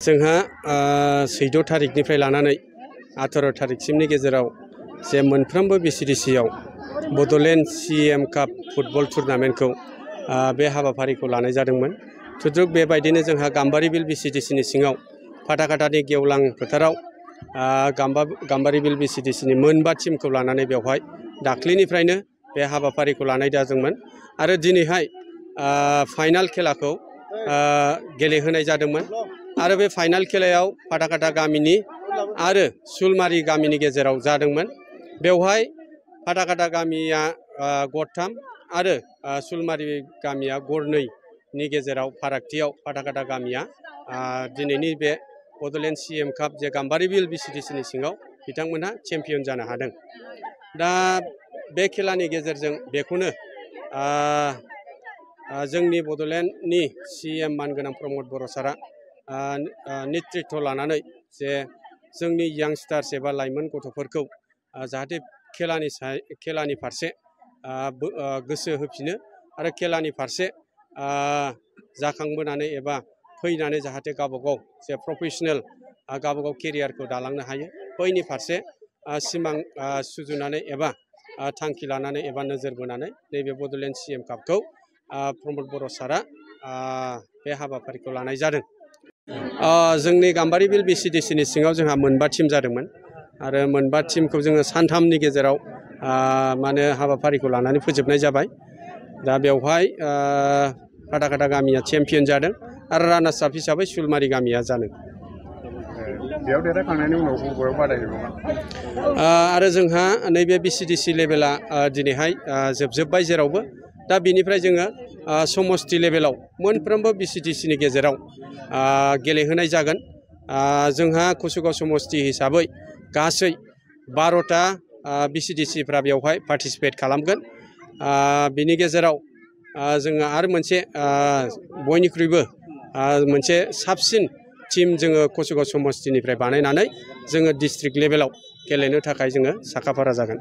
जोंहा 14 थारिखनिफ्राय लानानै 18 थारिखसिमनि गेजेराव जे मोनफ्रोमबो बिसिडिसिआव बड'लेण्ड CM काप फुटबल टुर्नामेन्टखौ बे हाबाफारिखौ लानाय जादोंमोन। थुद्रुक बेबायदिनो जोंहा गाम्बारि बिल बिसिडिसिनि सिङाव फाथाखाथानि गेवलां फोथाराव गाम्बारि बिल बिसिडिसिनि मोनबा टीमखौ लानानै बेवहाय दाख्लिनिफ्रायनो बे हाबाफारिखौ लानाय जादोंमोन आरो दिनैहाय फाइनाल खेलाखौ गेलेहोनाय जादोंमोन आरो बे फाइनाल खेलायाव फाथाखाथा गामिनि आरो सुलमारि गामिनि गेजेराव जादोंमोन। बेवहाय फाथाखाथा गामिया गरथाम आरो सुलमारि गामिया गरनैनि गेजेराव फारागथियाव फाथाखाथा गामिया दिनैनि बे बड'लेण्ड CM काप जे गाम्बारि बिल बिसिडिसिनि सिङाव बिथांमोनहा चेम्पियन जानो हादों। दा बे खेलानि गेजेरजों बेखौनो जोंनि बड'लेण्डनि CM मानगोनां प्रमद बर' सारा नेतृत्व लानानै जे जोंनि यांस्टार्स एबा लाइमोन गथ'फोरखौ जाहाथे खेलानि फारसे गोसो होफिनो आरो खेलानि फारसे जाखांबोनानै एबा फैनानै जाहाथे गावबागाव जे प्रफेशनेल गावबागाव केरियारखौ दालांनो हायो बैनि फारसे सिमां सुजुनानै एबा थांखि लानानै एबा नोजोर बोनानै नैबे बड'लेण्ड CM कापखौ प्रमद बर' सारा बे हाबाफारिखौ लानाय जादों। जोंनि गाम्बारि बिल बिसिडिसिनि सिङाव जोंहा मोनबा टीम जादोंमोन आरो मोनबा टीमखौ जोङो सानथामनि गेजेराव माने हाबाफारिखौ लानानै फोजोबनाय जाबाय। दा बेवहाय फाथाखाथा गामिया चेम्पियन जादों आरो रानार्स आप हिसाबै सुलमारि गामिया जादों। बेयाव देरहाखांनायनि उनाव बबेयाव बादायहैबावगोन? आरो जोंहा नैबे बिसिडिसि लेभेला दिनैहाय जोबजोब्बाय जेरावबो। दा बिनिफ्राय जोङो समष्टि लेभेलाव मोनफ्रोमबो बिसिडिसिनि गेजेराव गेलेहोनाय जागोन। जोंहा कसुगाव समष्टि हिसाबै गासै 12टा बिसिडिसिफ्रा बेवहाय पार्टिसिपेट खालामगोन। बिनि गेजेराव जोङो आरो मोनसे बयनिख्रुइबो मोनसे साबसिन टीम जोङो कसुगाव समष्टिनिफ्राय बानायनानै जोङो डिस्ट्रिक्ट लेभेलाव गेलेनो थाखाय जोङो साखाफारा जागोन।